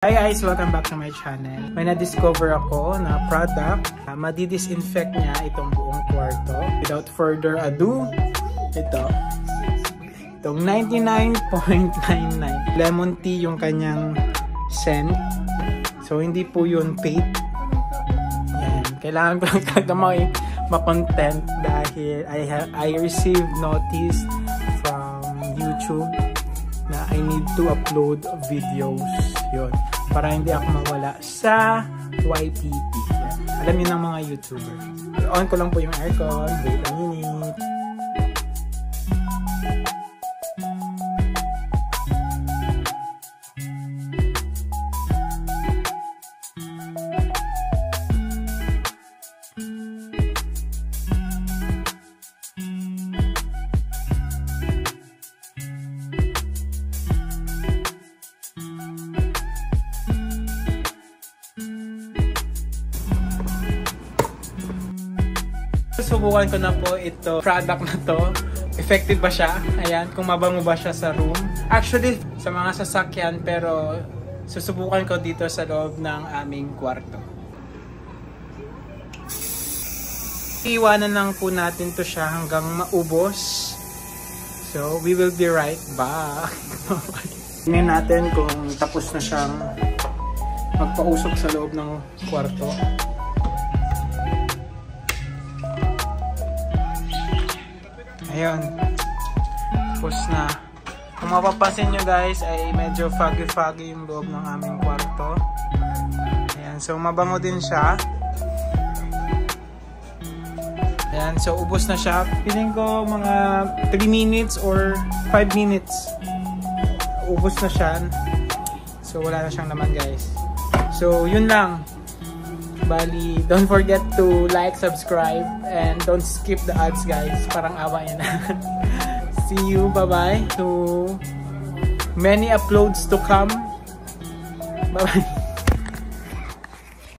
Hi guys! Welcome back to my channel. May na-discover ako na product. Madi-disinfect niya itong buong kwarto. Without further ado, itong 99.99 lemon tea yung kanyang scent. So hindi po yun paid. Yan. Kailangan ko lang talaga ma-content dahil I received notice from YouTube na I need to upload videos. Yun. Para hindi ako mawala sa YPP. Yan. Alam niyo ng mga YouTuber. On ko lang po yung aircon. Wait a minute. Subukan ko na po ito product na to. Effective ba siya? Ayan, kung mabango ba siya sa room. Actually, sa mga sasakyan, pero susubukan ko dito sa loob ng aming kwarto. Iwanan lang po natin to siya hanggang maubos. So, we will be right back. Tingnan natin kung tapos na siyang magpausok sa loob ng kwarto. Ayun, tapos na. Kung mapapansin nyo guys, ay medyo foggy-foggy yung loob ng aming kwarto. Ayan, so mabango din siya. Ayan, so ubos na siya. Piling ko mga 3 minutes or 5 minutes. Ubos na siya. So wala na siyang laman guys. So yun lang. Bali, don't forget to like, subscribe, and don't skip the ads guys. Parang awa yan. See you, bye-bye. To many uploads to come. Bye-bye.